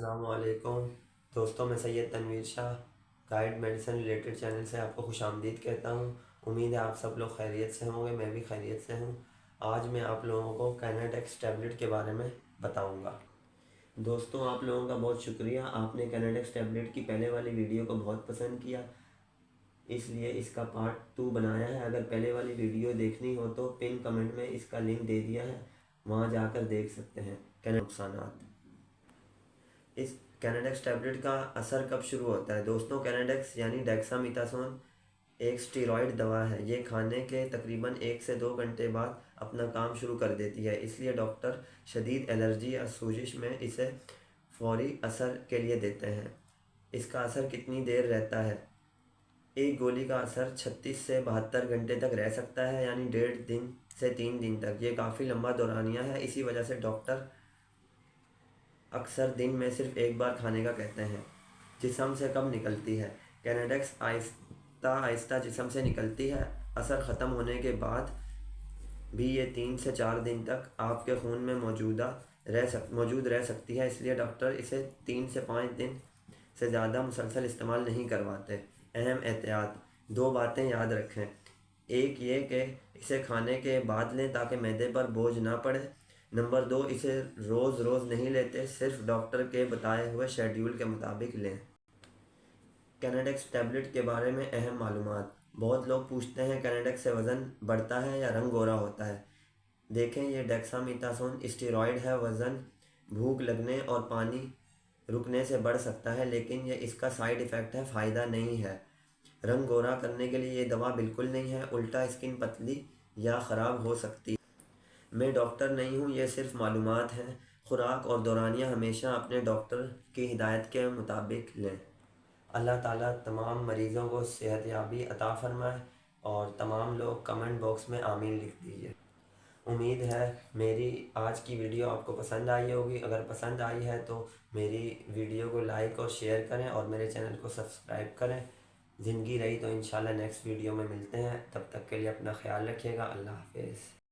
السلام علیکم دوستوں، میں سید تنویر شاہ گائیڈ میڈیسن ریلیٹڈ چینل سے آپ کو خوش آمدید کہتا ہوں۔ امید ہے آپ سب لوگ خیریت سے ہوں گے، میں بھی خیریت سے ہوں۔ آج میں آپ لوگوں کو کینیڈیکس ٹیبلٹ کے بارے میں بتاؤں گا۔ دوستوں، آپ لوگوں کا بہت شکریہ، آپ نے کینیڈیکس ٹیبلٹ کی پہلے والی ویڈیو کو بہت پسند کیا، اس لیے اس کا پارٹ 2 بنایا ہے۔ اگر پہلے والی ویڈیو دیکھنی ہو تو پن کمنٹ میں اس کا لنک دے دیا ہے، وہاں جا کر دیکھ سکتے ہیں۔ نقصانات، اس کینیڈیکس ٹیبلٹ کا اثر کب شروع ہوتا ہے؟ دوستوں، کینیڈیکس یعنی ڈیکسامیتھاسون ایک اسٹیرائڈ دوا ہے۔ یہ کھانے کے تقریباً 1 سے 2 گھنٹے بعد اپنا کام شروع کر دیتی ہے، اس لیے ڈاکٹر شدید الرجی یا سوزش میں اسے فوری اثر کے لیے دیتے ہیں۔ اس کا اثر کتنی دیر رہتا ہے؟ ایک گولی کا اثر 36 سے 72 گھنٹے تک رہ سکتا ہے، یعنی 1.5 دن سے 3 دن تک۔ یہ کافی لمبا دورانیہ ہے، اسی وجہ سے ڈاکٹر اکثر دن میں صرف ایک بار کھانے کا کہتے ہیں۔ جسم سے کب نکلتی ہے؟ کینیڈیکس آہستہ آہستہ جسم سے نکلتی ہے۔ اثر ختم ہونے کے بعد بھی یہ 3 سے 4 دن تک آپ کے خون میں موجود رہ سکتی ہے، اس لیے ڈاکٹر اسے 3 سے 5 دن سے زیادہ مسلسل استعمال نہیں کرواتے۔ اہم احتیاط: 2 باتیں یاد رکھیں۔ ایک یہ کہ اسے کھانے کے بعد لیں تاکہ معدے پر بوجھ نہ پڑے۔ نمبر 2، اسے روز روز نہیں لیتے، صرف ڈاکٹر کے بتائے ہوئے شیڈول کے مطابق لیں۔ کینیڈیکس ٹیبلٹ کے بارے میں اہم معلومات۔ بہت لوگ پوچھتے ہیں کینیڈیکس سے وزن بڑھتا ہے یا رنگ گورا ہوتا ہے؟ دیکھیں، یہ ڈیکسامیتھاسون اسٹیرائڈ ہے۔ وزن بھوک لگنے اور پانی رکنے سے بڑھ سکتا ہے، لیکن یہ اس کا سائیڈ ایفیکٹ ہے، فائدہ نہیں ہے۔ رنگ گورا کرنے کے لیے یہ دوا بالکل نہیں ہے، الٹا اسکن پتلی یا خراب ہو سکتی ہے۔ میں ڈاکٹر نہیں ہوں، یہ صرف معلومات ہیں۔ خوراک اور دورانیہ ہمیشہ اپنے ڈاکٹر کی ہدایت کے مطابق لیں۔ اللہ تعالیٰ تمام مریضوں کو صحت یابی عطا فرمائے، اور تمام لوگ کمنٹ باکس میں آمین لکھ دیجیے۔ امید ہے میری آج کی ویڈیو آپ کو پسند آئی ہوگی۔ اگر پسند آئی ہے تو میری ویڈیو کو لائک اور شیئر کریں، اور میرے چینل کو سبسکرائب کریں۔ زندگی رہی تو انشاءاللہ نیکسٹ ویڈیو میں ملتے ہیں، تب تک کے لیے اپنا خیال رکھیے گا۔ اللہ حافظ۔